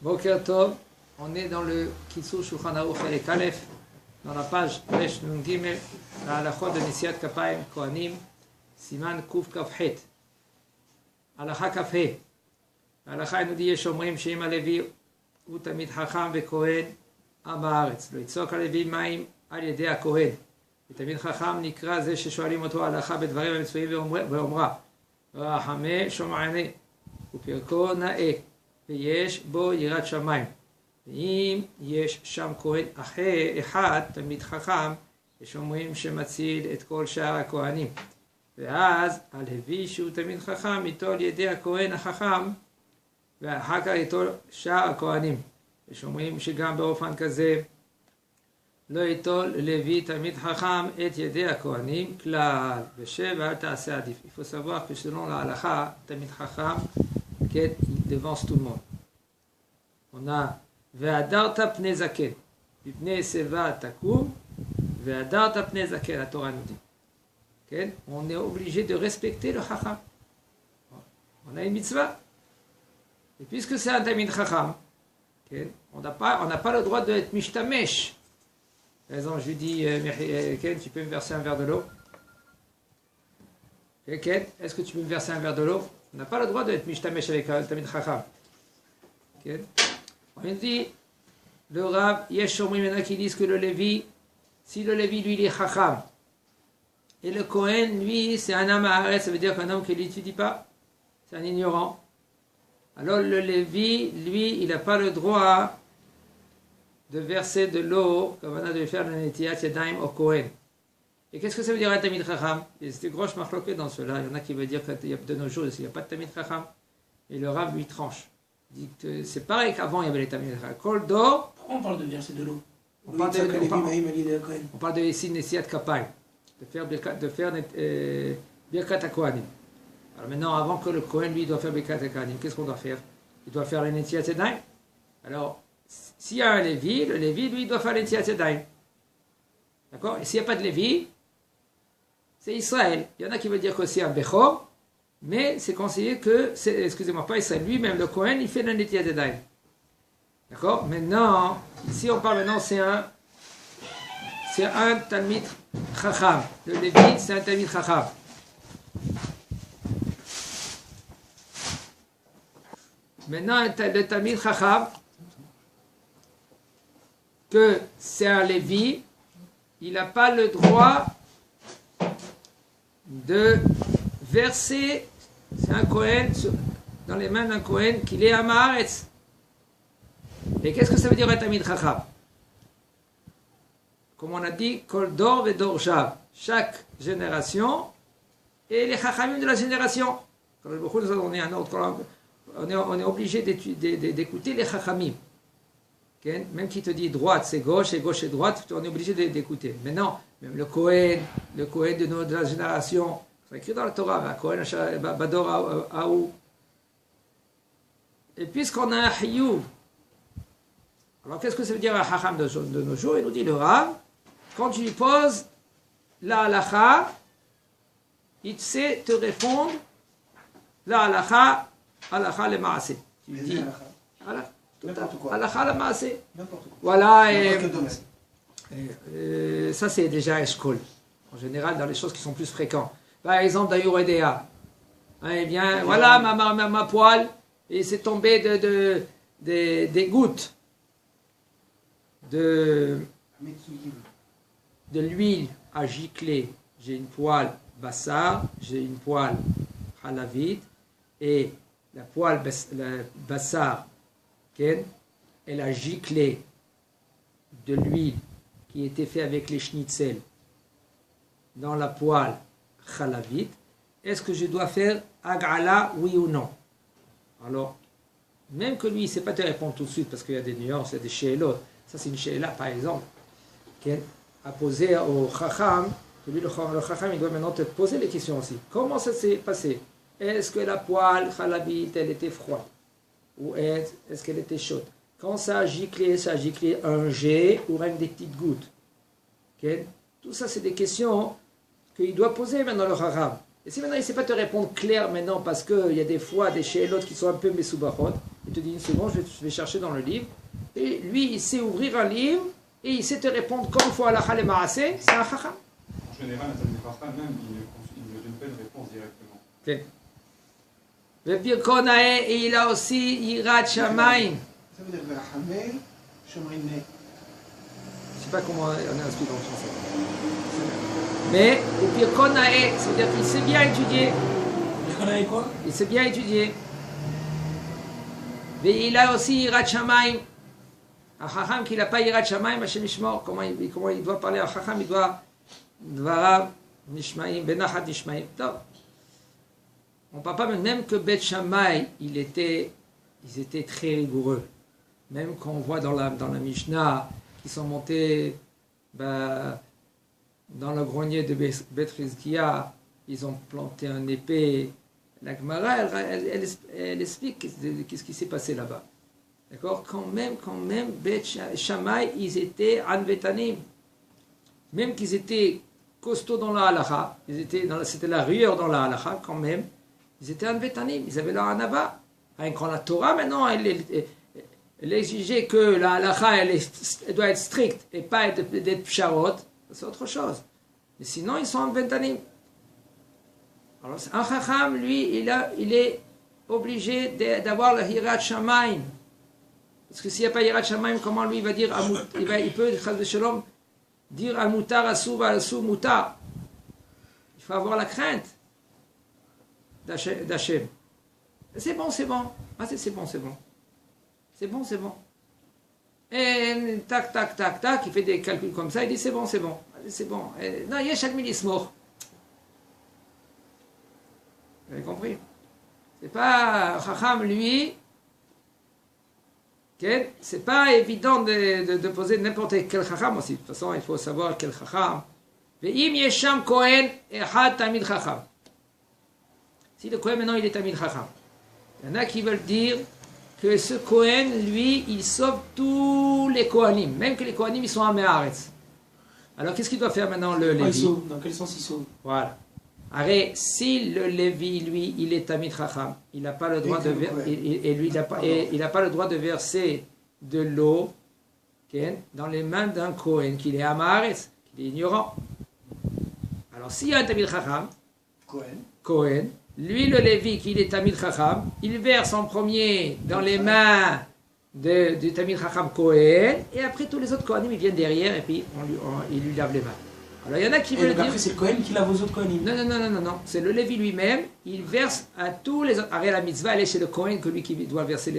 Boker Tov, on est dans le Kitsur Shulchan Aruch Perek Aleph, dans la page Resh Nun Gimel, la halachot de Nesiat Kapayim Kohanim, Siman Kuf Kaf Het. Halacha Kaf He. ההלכה nous dit, יש אומרים שאם הלוי הוא תמיד חכם וכהן עם הארץ, לא יצוק הלוי מים על ידי הכהן. ותמיד חכם נקרא זה ששואלים אותו הלכה בדברים המצויים ואומרה, רחמי שומעני ופרקו נאה, ויש בו יראת שמיים. ואם יש שם כהן אחד, תמיד חכם, יש אומרים שמציל את כל שאר הכהנים. ואז הלוי שהוא תמיד חכם, איתו על ידי הכהן החכם, ואחר כך איתו שאר הכהנים. יש אומרים שגם באופן כזה לא ייטול לוי תמיד חכם את ידי הכהנים כלל, ושבע תעשה עדיף. Il faut savoir que selon la halakha, תמיד חכם, כן, il devance tout le monde. On a והדרת פני זקן, מפני שיבה תקום, והדרת פני זקן, התורה nous dit. כן? On est obligé de respecter le chacham. On a une mitzvah. Et puisque c'est un tamid chacham, okay, on n'a pas le droit d'être mishtamesh. Par exemple, je lui dis, Ken, tu peux me verser un verre de l'eau? Ken, est-ce que tu peux me verser un verre de l'eau? On n'a pas le droit d'être mishtamesh avec un tamid chacham. Okay. On dit, le Rav, yesh omrim, il y en a qui disent que le Lévi, si le Lévi, lui, il est chacham, et le Kohen, lui, c'est un homme à arrêt, ça veut dire qu'un homme qui ne l'étudie pas, c'est un ignorant. Alors le Lévi, lui, il n'a pas le droit de verser de l'eau, comme on a de faire le Netiat Yadayim au Kohen. Et qu'est-ce que ça veut dire un Tamid Chacham? C'est une grosse marloquée dans cela. Il y en a qui veulent dire que de nos jours, il n'y a pas de Tamid Chacham. Et le Rav lui tranche. Il dit que c'est pareil qu'avant, il y avait les Tamid Chacham. Kol d'or. Pourquoi on parle de verser de l'eau? On parle de ici Nesiat Kapayim, de faire Birkat HaKohanim. Alors maintenant, avant que le Kohen, lui, doit faire Birkat HaKohanim, qu'est-ce qu'on doit faire? Il doit faire les Netiat Yadayim. Alors, s'il y a un Lévi, le Lévi, lui, doit faire les Netiat Yadayim. D'accord? Et s'il n'y a pas de Lévi, c'est Israël. Il y en a qui veulent dire que c'est un Bechor, mais c'est conseillé que, excusez-moi, pas Israël, lui-même, le Kohen, il fait le Netiat Yadayim. D'accord? Maintenant, ici on parle maintenant, c'est un Talmid Chacham. Le Lévi, c'est un Talmid Chacham. Maintenant, le Talmid Chacham, que c'est un Lévi, il n'a pas le droit de verser, c'est un Kohen, dans les mains d'un Kohen, qu'il est à Maaretz. Et qu'est-ce que ça veut dire un Talmid Chacham? Comme on a dit, Kol Dor ve Dor Shav. Chaque génération et les Chachamim de la génération. Quand on est un ordre, on est obligé d'écouter les Chachamim. Okay? Même qui te dit droite c'est gauche et gauche c'est droite, on est obligé d'écouter. Maintenant, même le Kohen de la génération, c'est écrit dans la Torah, Kohen Bador Aou. Et puisqu'on a un Hiyuv, alors qu'est-ce que ça veut dire un Chacham de nos jours? Il nous dit le Rav, quand tu lui poses la halakha, il sait te répondre la halakha le maaseh. Tu lui dis halakha le maaseh. Voilà, ça c'est déjà Eshkol. En général, dans les choses qui sont plus fréquentes. Par exemple, dans Yuredea. Eh bien, voilà ma poêle, et c'est tombé des gouttes de l'huile à gicler. J'ai une poêle bassar, j'ai une poêle halavite, et la poêle bassar, elle a giclé de l'huile qui était faite avec les schnitzel dans la poêle halavite. Est-ce que je dois faire agala, oui ou non? Alors, même que lui, il ne sait pas te répondre tout de suite, parce qu'il y a des nuances, il y a des she'elot. Ça, c'est une she'ela, par exemple, à poser au chacham. Lui, le chacham, il doit maintenant te poser les questions aussi. Comment ça s'est passé? Est-ce que la poêle halavite, elle était froide? Ou est-ce qu'elle était chaude? Quand ça a giclé un jet ou même des petites gouttes? Tout ça, c'est des questions qu'il doit poser maintenant le chacham. Et si maintenant il ne sait pas te répondre clair maintenant, parce qu'il y a des fois des she'elot qui sont un peu mesubachot, Il te dit une seconde, je vais chercher dans le livre. Et lui, il sait ouvrir un livre et il sait te répondre comme il faut à la Khalé Maasé, c'est un Chacham. En général, un Talmid Chacham, même, il ne donne pas une réponse directement. Okay. Et il a aussi Yirat Shamayim. Ça veut dire Verachamel, Shomrine. Je ne sais pas comment on explique en français. Mais, et puis Konae, c'est-à-dire qu'il sait bien étudier. Konae quoi? Il sait bien étudier. Mais il a aussi Yirat Shamayim. Un Chacham qui n'a pas Yirat Shamayim, Hashem Ishmor, comment il doit parler à Chacham, il doit Dvarav Nishmaim, Benachat Nishmaim. On ne parle pas même que Beth Shammai, ils étaient très rigoureux. Même quand on voit dans la Mishnah qu'ils sont montés dans le grenier de Beth Rizkia, ils ont planté un épée. La Gemara, elle explique qu'est-ce qui s'est passé là-bas. D'accord? Quand même, Beth Shammai, ils étaient anvetanim. Même qu'ils étaient costauds dans la halacha, c'était la rueur dans la halacha, quand même. Ils étaient anvetanim, ils avaient leur anava. Quand la Torah, maintenant, elle exigeait que la halacha, elle doit être stricte et pas d'être psharot, c'est autre chose. Mais sinon, ils sont anvetanim. Alors, un chacham, lui, il est obligé d'avoir le hirat shamayim. Parce que s'il n'y a pas hirat shamayim, comment lui va dire, il peut, shalom, dire al mutar asou va asou mutar. Il faut avoir la crainte d'Hachem. C'est bon. Ah, c'est bon. C'est bon. Et tac, il fait des calculs comme ça, il dit c'est bon. Et, non, il y a chaque milismo. Vous avez compris? C'est pas Chacham, lui. Okay? C'est pas évident de poser n'importe quel Chacham aussi. De toute façon, il faut savoir quel Chacham. Ve'im yesham Kohen echad tamid Chacham. Si le Kohen maintenant il est Tamid Chacham, il y en a qui veulent dire que ce Kohen, lui, il sauve tous les Kohanim, même que les Kohanim ils sont à Me'aretz. Alors qu'est-ce qu'il doit faire maintenant le Lévi? Dans quel sens il sauve? Voilà. Arrête, si le Lévi, lui, il est Tamid Chacham, il n'a pas le droit il n'a pas le droit de verser de l'eau dans les mains d'un Kohen qui est à Me'aretz, qui est ignorant. Alors s'il y a un Tamid Chacham, Kohen, lui, le Lévi, qui est Tamid Chacham, il verse en premier dans les mains du Tamid Chacham Kohen, et après tous les autres Kohanim, ils viennent derrière, et puis il lui lave les mains. Alors il y en a qui veulent dire... Après c'est le Kohen qui lave aux autres Kohanim. Non, c'est le Lévi lui-même, il verse à tous les autres... Arrête, la mitzvah, elle est chez le Kohen, que lui qui doit verser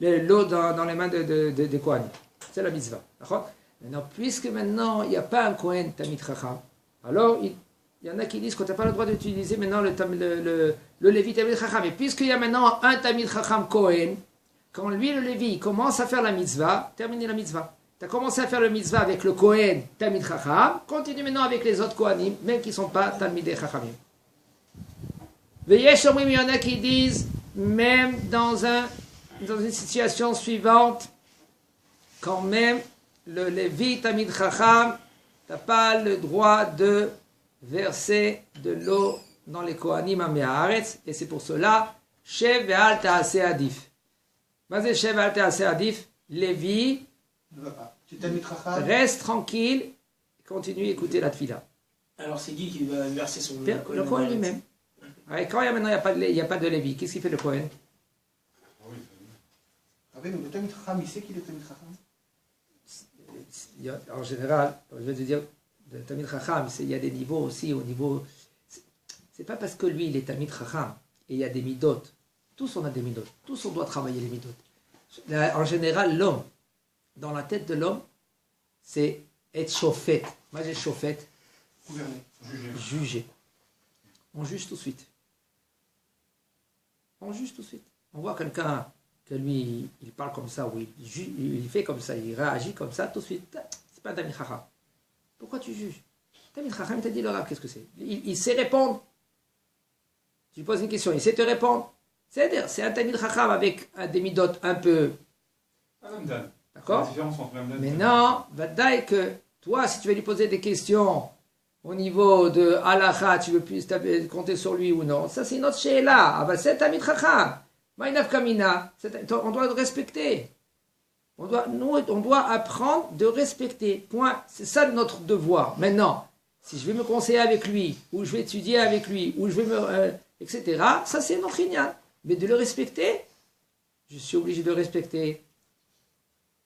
l'eau dans les mains des Kohanim. C'est la mitzvah. D'accord? Maintenant, puisque maintenant, il n'y a pas un Kohen Tamid Chacham, alors il y en a qui disent qu'on n'a pas le droit d'utiliser maintenant le Lévi Tamid Chacham. Et puisqu'il y a maintenant un Tamid Chacham Kohen, quand lui, le Lévi, commence à faire la mitzvah, terminez la mitzvah. Tu as commencé à faire le mitzvah avec le Kohen Tamid Chacham, continue maintenant avec les autres Kohanim, même qui ne sont pas Talmidei Chachamim. Veillez sur moi, il y en a qui disent, même dans une situation suivante, quand même, le Lévi Tamid Chacham, tu n'as pas le droit de verser de l'eau dans les Kohanim à Me'aretz, et c'est pour cela, Shev ve'al ta'aseh adif. Vas-y, Shev ve'al ta'aseh adif, Lévi, reste tranquille, continue à écouter la tfila. Alors c'est qui va verser son... Le Kohen lui-même. Ouais, quand maintenant il n'y a pas de Lévi, qu'est-ce qu'il fait le Kohen? Mais le Tamid Chacham, il sait qu'il est Tamid Chacham. En général, je vais te dire, le Tamid Chacham, il y a des niveaux aussi, au niveau... C'est pas parce que lui, il est Tamid Chacham, et il y a des midot. Tous on a des midot. Tous on doit travailler les midot. En général, l'homme, dans la tête de l'homme, c'est être chauffet. Moi, j'ai chauffet. Gouverner. Juger. On juge tout de suite. On voit quelqu'un que lui, il parle comme ça, ou il fait comme ça, il réagit comme ça, tout de suite. C'est pas Tamid Chacham. Pourquoi tu juges? Tamid Chacham t'a dit le Rav, qu'est-ce que c'est? Il sait répondre. Tu lui poses une question, il sait te répondre. C'est-à-dire, c'est un Tamid Chacham avec des midot un peu... D'accord? Mais non, vadaï que toi, si tu veux lui poser des questions au niveau de halakha, tu veux plus compter sur lui ou non, ça c'est une autre she'ela. Ah ben c'est Tamid Chacham. Maïnaf Kamina, on doit le respecter. On doit apprendre de respecter. Point. C'est ça notre devoir. Maintenant, si je vais me conseiller avec lui, ou je vais étudier avec lui, ou je vais etc., ça c'est notre ignan. Mais de le respecter, je suis obligé de le respecter.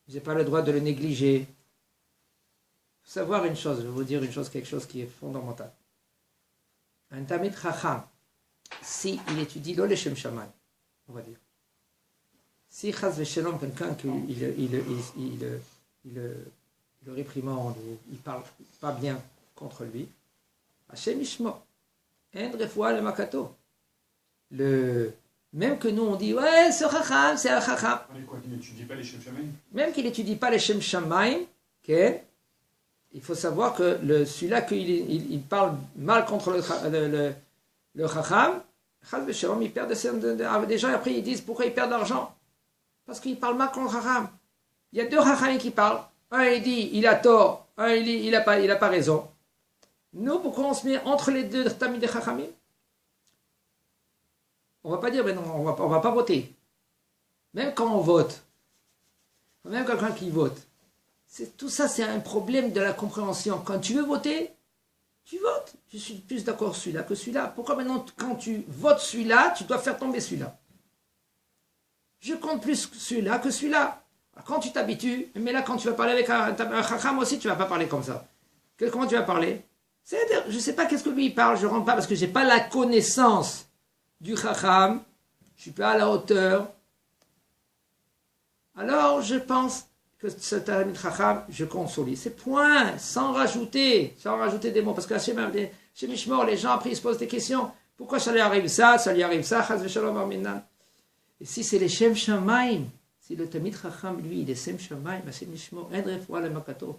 Je n'ai pas le droit de le négliger. Il faut savoir une chose, je vais vous dire une chose, quelque chose qui est fondamental. Un Tamid Chacham, si il étudie le Shem Shammai, on va dire, si Chaz Veshelom, quelqu'un qui le réprimande ou il parle pas bien contre lui, Hashem Ishmo, En Refoua le Makato. Même que nous on dit, ouais, ce Chacham, c'est un Chacham. Il n'étudie pas les Shem Shamaim. Même qu'il n'étudie pas les Shem Shammai, okay, il faut savoir que celui-là qu'il parle mal contre le Chacham, Chaz Veshelom, il perd des gens et après ils disent pourquoi il perd de l'argent. Parce qu'il parle mal contre le Chacham. Il y a deux Chacham qui parlent. Un il dit il a tort, un il dit il a pas raison. Nous, pourquoi on se met entre les deux Tamid et Chachamim? On va pas dire, mais non, on va pas voter. Même quand on vote, même quelqu'un qui vote, tout ça c'est un problème de la compréhension. Quand tu veux voter, tu votes. Je suis plus d'accord celui-là que celui-là. Pourquoi maintenant, quand tu votes celui-là, tu dois faire tomber celui-là? Je compte plus celui-là que celui-là. Quand tu t'habitues, mais là quand tu vas parler avec un Chacham aussi, tu ne vas pas parler comme ça. Comment tu vas parler? C'est-à-dire, je ne sais pas qu'est-ce que lui il parle, je ne rentre pas parce que je n'ai pas la connaissance du Chacham, je ne suis pas à la hauteur. Alors je pense que ce Talmid Chacham, je compte sur lui. C'est point, sans rajouter des mots. Parce que chez Mishmor, les gens après ils se posent des questions. Pourquoi ça lui arrive ça, Chaz v'shalom aminan. Et si c'est les Shem Shamaim, si le Talmid Chacham, lui, il est Shem Shamaim, c'est Mishmor, En Refoua le Makato.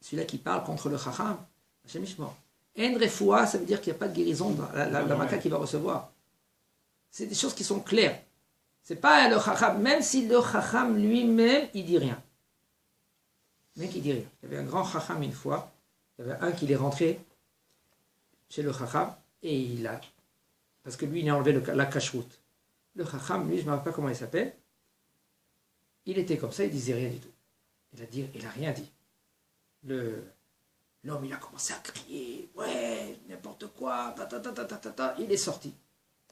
Celui-là qui parle contre le Chacham, c'est Mishmor. En Refoua, ça veut dire qu'il n'y a pas de guérison dans la Maka qu'il va recevoir. C'est des choses qui sont claires. C'est pas le Chacham, même si le Chacham lui-même, il dit rien. Mais qui dit rien. Il y avait un grand Chacham une fois, il y avait un qui est rentré chez le Chacham, et il a, parce que lui, il a enlevé la cache-route. Le Chacham, lui, je ne me rappelle pas comment il s'appelle, il était comme ça, il disait rien du tout. Il a rien dit. L'homme, il a commencé à crier, ouais, n'importe quoi, il est sorti.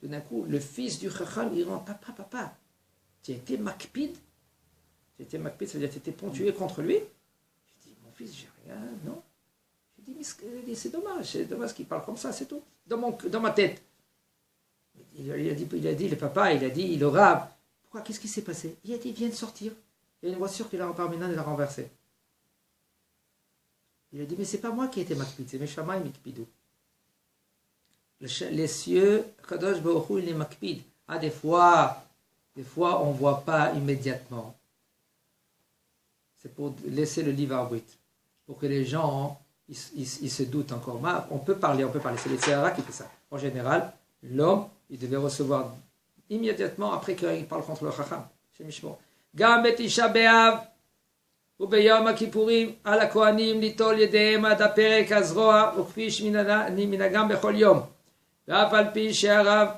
Tout d'un coup, le fils du Chacham, il rentre, papa, tu as été makpid? Ça veut dire que tu étais ponctué contre lui? Je dis, mon fils, j'ai rien, non. Je dis, mais c'est dommage qu'il parle comme ça, c'est tout. Dans ma tête. Il a dit, le papa, le rab, pourquoi, qu'est-ce qui s'est passé? Il a dit, il vient de sortir. Il y a une voiture qui l'a maintenant, il l'a renversée. Il a dit, mais c'est pas moi qui ai été makpid, c'est mes Shammai mikpidou. Les cieux, Kadosh Baruch Hu, il est makpid. Ah, des fois, on ne voit pas immédiatement. C'est pour laisser le livre arbitre. Pour que les gens, ils se doutent encore. On peut parler. C'est les Tzahara qui fait ça. En général, l'homme, il devait recevoir immédiatement après qu'il parle contre le Chacham. Chez Mishmor. Gam bet Isha B'Av. וביום הכיפורים על הכהנים ליטול ידיהם עד הפרק הזרוע וכפי שמנהגם בכל יום ואף על פי שהרב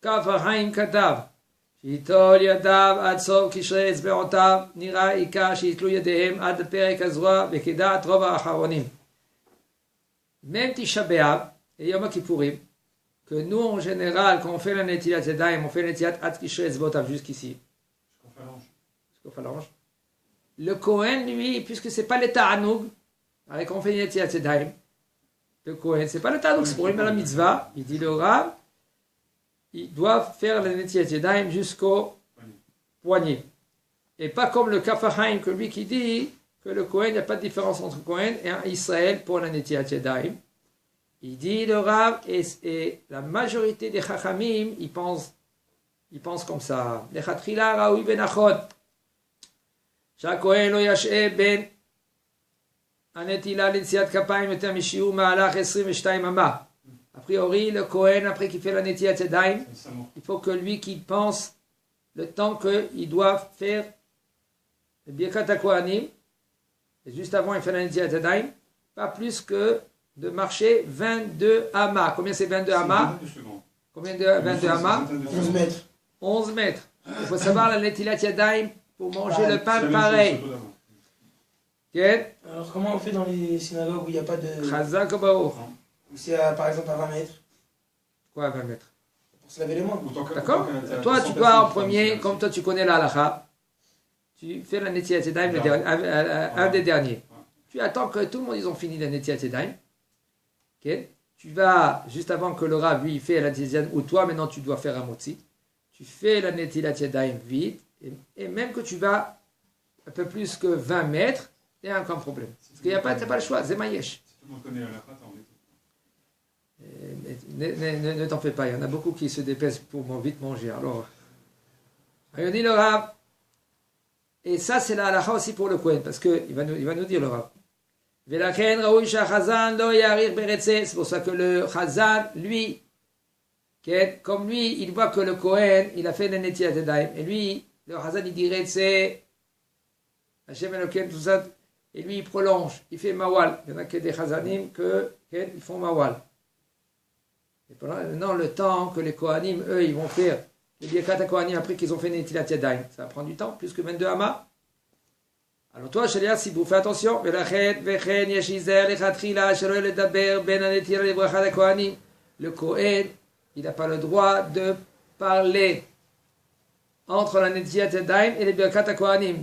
כף החיים כתב שיטול ידיו עד סוף קשרי אצבעותיו נראה עיקר שיטלו ידיהם עד הפרק הזרוע וכדעת רוב האחרונים. Même Tisha B'Av et Yom Kippourim, que nous en général quand on fait la Netilat Yadayim, on fait la Netilat Ad Kishre Etzba'otav jusqu'ici. Jusqu'au phalange. Le Kohen, lui, puisque c'est pas l'état Anoug, avec on fait une Netilat Yadayim, le Kohen, c'est pas l'état Anoug, c'est pour lui la mitzvah, il dit le Rav, il doit faire la Netilat Yadayim jusqu'au poignet. Et pas comme le Kafahaim, que lui qui dit que le Kohen, il n'y a pas de différence entre Kohen et un Israël pour la Netilat Yadayim. Il dit le Rav, et la majorité des Chachamim, ils pensent comme ça. Les Chatrila, Raoui Ben Achod. שהכהן לא ישעה בין הנטילה לנשיאת כפיים יותר משיעור מהלך 22 אמה. A priori, le Kohen, après qu'il fait la Netilat Yadayim, il faut que lui qui pense le temps qu'il doit faire le Birkat HaKohanim, et juste avant il fait la Netilat Yadayim, pas plus que de marcher 22 amas. Combien c'est 22 amas? Combien de 22 amas? 11 mètres. 11 mètres. Il faut savoir la netilat yadayim pour manger le C'est la pain même pareil. chose, totalement. Ok? Alors, comment on fait dans les synagogues où il n'y a pas de. Chazak ou baour. Où c'est par exemple à 20 mètres Quoi, 20 mètres? pour se laver les mains? D'accord? Toi, tu dois en premier, comme toi tu connais la halakha, tu fais la netilat yadayim, un des derniers. Tu attends que tout le monde ils ont fini la netilat yadayim. Ok? Tu vas, juste avant que le Rav, lui, il fait la netilat yadayim, ou toi, maintenant, tu dois faire un motzi. Tu fais la netilat yadayim vite, et même que tu vas un peu plus que 20 mètres, il y a aucun problème. Parce qu'il n'y a pas, t'as pas le choix, c'est maïesh. Si tout le monde connaît la halakha, t'en es tout. Ne t'en fais pas, il y en a beaucoup qui se dépêchent pour vite manger. Alors, il dit le Rav, et ça c'est la halakha aussi pour le Kohen, parce qu'il va nous dire le Rav. C'est pour ça que le Chazan, lui, comme lui, il voit que le Kohen, il a fait le netilat yadayim, et lui, le Chazan, il dirait, c'est Hashem Elokeinu, tout ça, et lui, il prolonge, il fait mawal. Il y en a que des Chazanim ils font mawal. Et pendant maintenant, le temps que les Kohanim, eux, ils vont faire les Birkat Kohanim après qu'ils ont fait netilat yadayim, ça va prendre du temps, plus que 22 amas. Alors toi, Shaliach, si vous faites attention, le Kohen, il n'a pas le droit de parler entre la netilat yadayim et les birkat kohanim.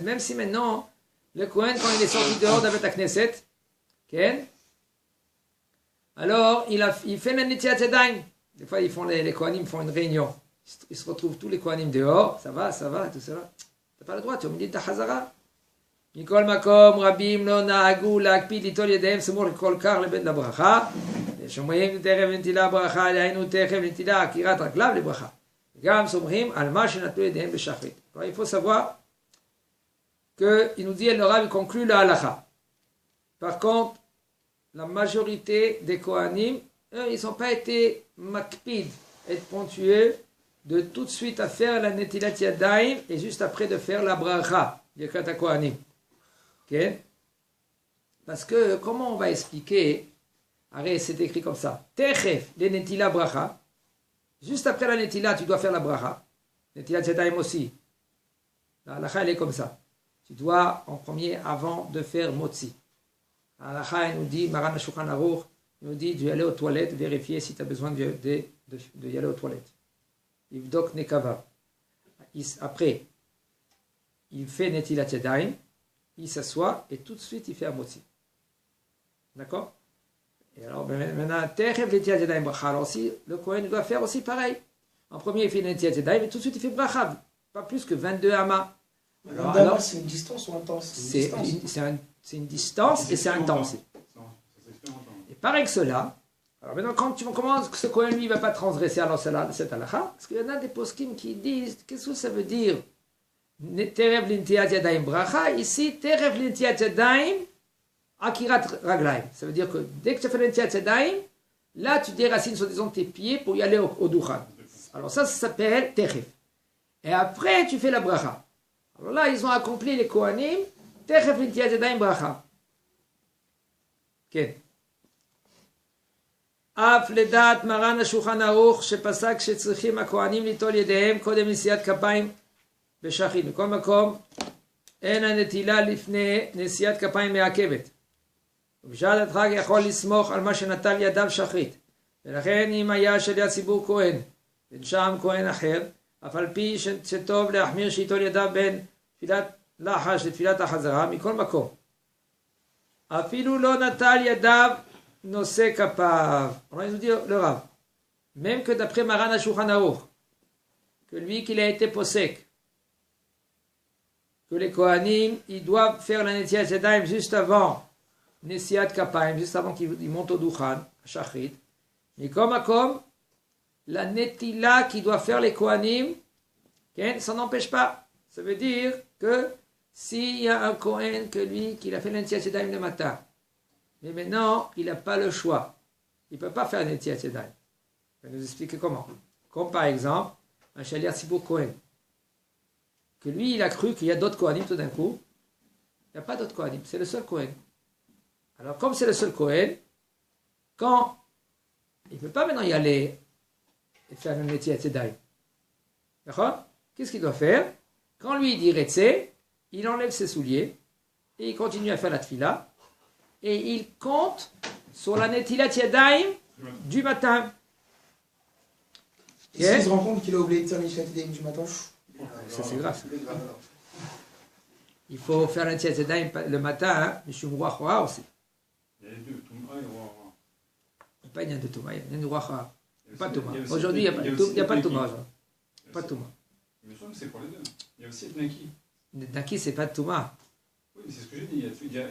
Même si maintenant, le Kohen, quand il est sorti dehors de la Knesset, alors il fait la netilat yadayim. Des fois, les Kohanim font une réunion. Ils se retrouvent tous les Kohanim dehors, ça va, tout cela. Tu n'as pas le droit, tu es au milieu de ta Chazara. Mikol makom, rabim, lo na'agu, lakpid, litol yedem, semur kol kar leben la bracha. שומעים תכף נטילה ברכה, היינו תכף נטילה עקירת רגליו לברכה. גם סומכים על מה שנטלו ידיהם בשחרית. Alors, il faut savoir qu'il nous dit, le Rav, il conclut la halakha. Par contre, la majorité des Kohanim, eux, ils n'ont pas été makpid, être ponctueux, de tout de suite à faire la netilat yadayim et juste après de faire la bracha, birkat Kohanim. Okay? Parce que, comment on va expliquer? Arrête, c'est écrit comme ça. Techef, les netila bracha. Juste après la netila, tu dois faire la bracha. Netilat yadayim aussi. La halakha, elle est comme ça. Tu dois, en premier, avant de faire motzi. La halakha, elle nous dit, Maran Shulchan Aruch, nous dit d'y aller aux toilettes, vérifier si tu as besoin d'y aller aux toilettes. Ivdok nekava. Après, il fait netilat yadayim, il s'assoit, et tout de suite, il fait un motzi. D'accord? Et alors, maintenant, alors aussi, le Kohen doit faire aussi pareil. En premier, il fait netilat yadayim, et tout de suite, il fait bracha. Pas plus que 22 amas. Alors, c'est une distance ou intense? C'est une distance et c'est intense. Et pareil que cela, alors maintenant, quand tu commences, ce Kohen, lui, ne va pas transgresser alors cette halakha, parce qu'il y en a des poskim qui disent, qu'est-ce que ça veut dire? Terev l'netilat yadayim bracha, ici, terev l'netilat yadayim, akirat raglaim. Ça veut dire que dès que tu fais l'netilat yadayim, là tu déracines soi-disant tes pieds pour y aller au duchan. Alors ça s'appelle terev. Et après tu fais la bracha. Alors là ils ont accompli les kohanim, terev l'netilat yadayim bracha. כן. אף לדעת מרן השולחן ערוך שפסק שצריכים הכהנים ליטול ידיהם קודם נשיאת כפיים בשחרית. מכל מקום אין הנטילה לפני נשיאת כפיים מעכבת. ובשעת הדחק יכול לסמוך על מה שנטל ידיו שחרית. ולכן אם היה שליח ציבור כהן ושם כהן אחר, אף על פי שטוב להחמיר שיטול ידיו בין תפילת לחש לתפילת החזרה, מכל מקום. אפילו לא נטל ידיו נושא כפיו. On va nous dire le Rav. Même que d'après Maran HaShulchan Aruch, que lui qu'il a été posek, que les Kohanim, ils doivent faire la netilat yadayim juste avant Nesiat Kapayim, juste avant qu'ils montent au Duchan, à Shachrit. Mais comme la netila qui doit faire les Kohanim, ça n'empêche pas. Ça veut dire que s'il y a un Kohen que lui, qu'il a fait la netilat yadayim le matin, mais maintenant, il n'a pas le choix. Il ne peut pas faire la netilat yadayim. Il va nous expliquer comment. Comme par exemple, un Shaliach Tzibur Kohen. Que lui, il a cru qu'il y a d'autres Kohanim tout d'un coup. Il n'y a pas d'autres Kohanim, c'est le seul Kohen. Alors, comme c'est le seul Kohen, quand il ne peut pas maintenant y aller faire le Netilat Yadayim. D'accord? Qu'est-ce qu'il doit faire? Quand lui il dit Retse, il enlève ses souliers et il continue à faire la tfila et il compte sur la Netilat Yadayim du matin. Et s'il se rend compte qu'il a oublié de faire Netilat Yadayim du matin? Ça c'est grave. Il faut faire la Netilat Yadayim le matin, hein, Mishum Ruach Ra aussi. Il y a les deux, Touma et Roi. Pas il y a de Touma, il y a de Ruach Ra. Pas Il Touma. y a aussi- Aujourd'hui, il n'y a pas de Touma. Il y a Pas aussi- Touma. Il me semble que c'est pour les deux. Il y a aussi Etnaki. Naki, c'est pas Touma. Oui, mais c'est ce que j'ai dit. Il y a,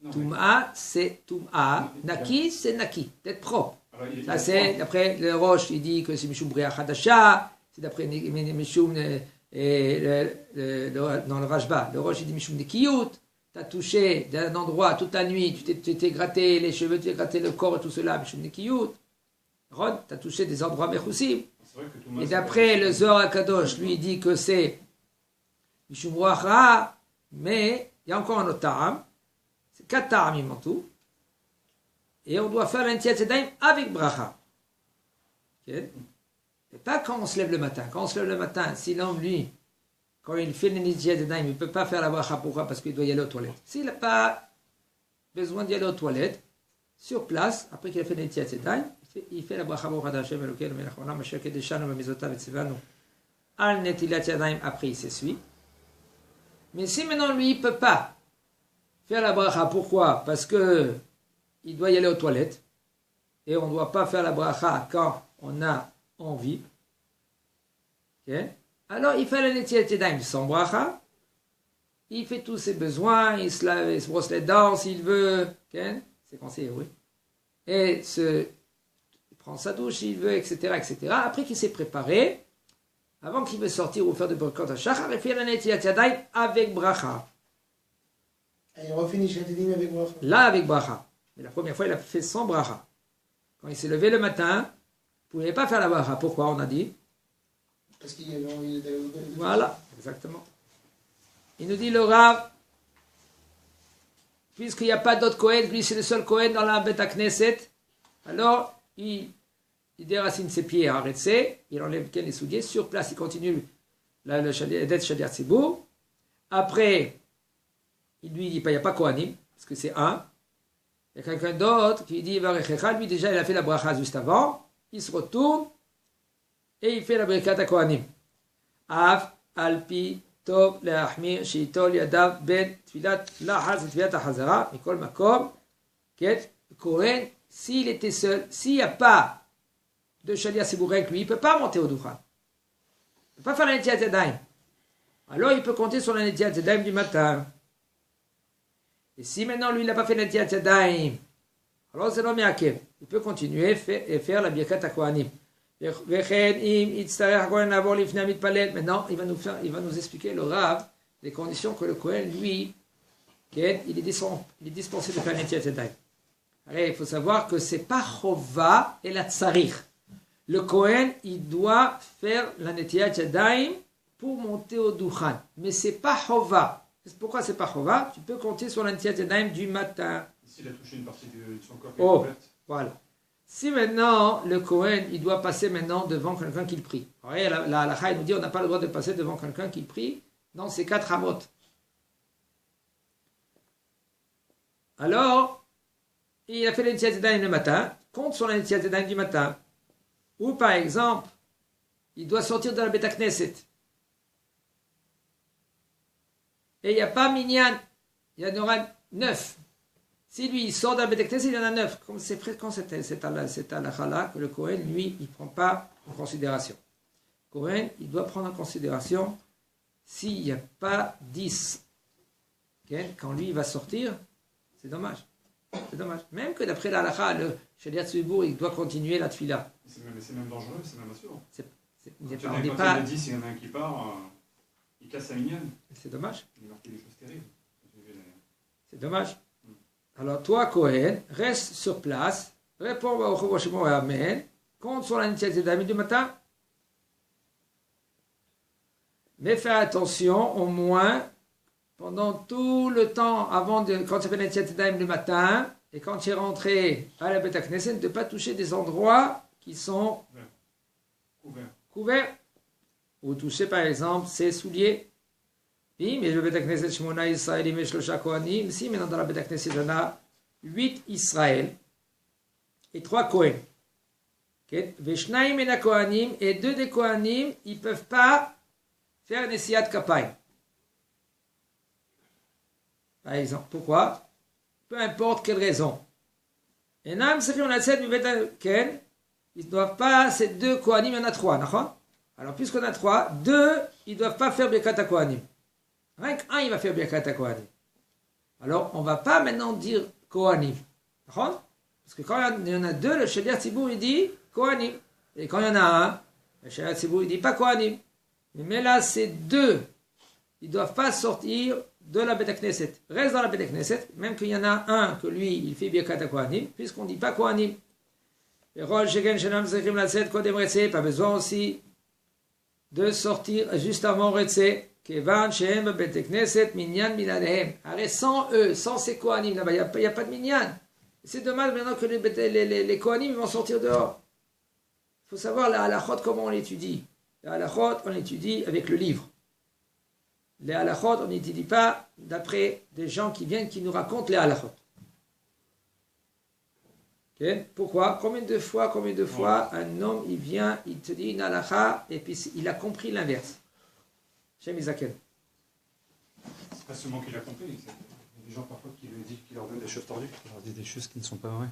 non, Touma, c'est Touma. Naki, c'est Naki. D'être propre. alors, il y a- Ça, il y a c'est trois. d'après le Roche, il dit que c'est Mishum Bria Hadasha. C'est d'après Mishum. Dans le Rajba, le Roche, il dit Mishum Nekiyut. Tu as touché d'un endroit toute la nuit, tu t'es gratté les cheveux, tu t'es gratté le corps et tout cela, Mishum Nekiyut. Rod, tu as touché des endroits Mechoussim. C'est vrai que Touma, Et c'est d'après pas- le Zohar HaKadosh, lui, il dit que c'est Mishum Ruach Ra, mais il y a encore un autre ta'am. C'est 4 ta'amim en tout. Et on doit faire l'Netilat Yadayim avec bracha. Ok? Et pas quand on se lève le matin. Quand on se lève le matin, si l'homme, lui, quand il fait l'Netilat Yadayim, il ne peut pas faire la bracha. Pourquoi? Parce qu'il doit y aller aux toilettes. S'il n'a pas besoin d'y aller aux toilettes, sur place, après qu'il a fait l'Netilat Yadayim, il fait la bracha Baruch Atah Hashem Elokeinu melech haolam asher kedeshanu b'mizotav v'tzivanu al netilat yadayim. Après, il s'essuie. Mais si maintenant lui, il ne peut pas faire la bracha, pourquoi? Parce que il doit y aller aux toilettes et on ne doit pas faire la bracha quand on a envie. Okay? Alors, il fait la netilat yadayim sans bracha. Il fait tous ses besoins, il se lave, il se brosse les dents s'il veut. Okay? C'est conseillé, oui. Et il prend sa douche s'il veut, etc., etc. Après qu'il s'est préparé, avant qu'il veut sortir ou faire de Birkat HaShachar, il fait la Netilat Yadayim avec bracha. Et il refait Netilat Yadayim avec bracha. Là, avec bracha. Mais la première fois, il a fait sans bracha. Quand il s'est levé le matin, il ne pouvait pas faire la bracha. Pourquoi, on a dit? Parce qu'il avait envie d'aller au toilettes. Voilà, exactement. Il nous dit le Rav, puisqu'il n'y a pas d'autre Kohen, lui c'est le seul Kohen dans la Beth Knesset, alors il déracine ses pieds à Retse, il enlève les souliers, sur place il continue d'être Shaliach Tzibur. Après, il lui dit, il n'y a pas Kohanim, parce que c'est un. Il y a quelqu'un d'autre qui dit, lui déjà il a fait la bracha juste avant, il se retourne et il fait la brikat à Kohanim. Av, Alpi, Tov, Leachmir, Sheitol, Yadav, Ben, Tfilat, Lahaz, Tfilat, Hazara, Mikol Makom, Ket, Kohen, s'il était seul, s'il n'y a pas de Shaliach Tzibur avec lui, il ne peut pas monter au Dukhan. Il ne peut pas faire la Netilat Yadayim. Alors il peut compter sur la Netilat Yadayim du matin. Et si maintenant lui il n'a pas fait la Netilat Yadayim, alors c'est l'homme Yaakov. Il peut continuer et faire la Birkat HaKohanim. Maintenant, il va nous expliquer le Rav, les conditions que le Kohen, lui, il est dispensé de faire la Netilat Yadayim. Alors, il faut savoir que c'est pas Chova et la Tsarich. Le Kohen, il doit faire la Netilat Yadayim pour monter au Dukhan. Mais c'est pas Chova. Pourquoi c'est pas Chova? Tu peux compter sur la Netilat Yadayim du matin. S'il a touché une partie de son corps qui Oh. est couverte. Voilà. Si maintenant, le Kohen, il doit passer maintenant devant quelqu'un qui le prie. Alors, la halakha, il nous dit on n'a pas le droit de passer devant quelqu'un qui le prie dans ces 4 amot. Alors, il a fait la Netilat Yadayim le matin, compte sur la Netilat Yadayim du matin. Ou par exemple, il doit sortir de la Beth Knesset. Et il n'y a pas minyan, il y en aura 9. Si lui, il sort d'un Beth Knesset, il y en a 9. Comme c'est fréquent cette halakha-là, que le Kohen, lui, il ne prend pas en considération. Le Kohen, il doit prendre en considération s'il n'y a pas 10. Okay? Quand lui, il va sortir, c'est dommage. C'est dommage. Même que d'après la halakha, le Shaliach Tzibur, il doit continuer la tfila. C'est même dangereux, c'est même assurant. On n'est Quand pas... il y en a 10, il y en a un qui part, il casse sa mignonne. C'est dommage. Il marque des choses terribles. C'est dommage. Alors toi, Kohen, reste sur place, réponds au Chavoshimo et Amen, compte sur la Netilat Yadayim du matin. Mais fais attention, au moins, pendant tout le temps, quand tu fais la Netilat Yadayim du matin, et quand tu es rentré à la Beth Knesset, de ne pas toucher des endroits qui sont Couvert. couvert, ou toucher par exemple ses souliers. Oui, mais le Beth Knesset Shmona Israëlim et Shlosha Kohanim, si maintenant dans la Beth Knesset on a 8 Israël et 3 Kohen. Veshnaim et Kohanim, et 2 des Kohanim, ils ne peuvent pas faire Nesiat Kapayim. Par exemple, pourquoi? Peu importe quelle raison. Et Nam Sechim Latset Bibet Ken, ils ne doivent pas, ces 2 Kohanim, il y en a 3, d'accord? Alors, puisqu'on a 3, 2, ils ne doivent pas faire Birkat Kohanim. Rien qu'un, il va faire Birkat Kohanim. Alors, on ne va pas maintenant dire Kohanim. D'accord? Parce que quand il y en a 2, le Shaliach Tzibur, il dit Kohanim. Et quand il y en a un, le Shaliach Tzibur, il dit pas Kohanim. Mais là, ces 2, ils ne doivent pas sortir de la Beth Knesset. Reste dans la Beth Knesset, même qu'il y en a un que lui, il fait Birkat Kohanim, puisqu'on ne dit pas Kohanim. Et Rosh Shegen Shenam Zechim Latset Kodem Retsé, pas besoin aussi de sortir juste avant Retsé. Kevan Shehem Beth Knesset Minyan Minanehem. Arrête, sans eux, sans ces Kohanim, là-bas, il n'y a pas de Minyan. C'est dommage maintenant que les Kohanim vont sortir dehors. Il faut savoir la halachot, comment on l'étudie. La halachot, on l'étudie avec le livre. Les halachot, on n'étudie pas d'après des gens qui viennent, qui nous racontent les halachot. Okay? Pourquoi? Combien de fois un homme, il vient, il te dit une halacha, et puis il a compris l'inverse. Shem Isaken. C'est pas seulement qu'il a compris, il y a des gens parfois qui lui disent, qui leur donnent des choses tordues, qui leur disent des choses qui ne sont pas vraies.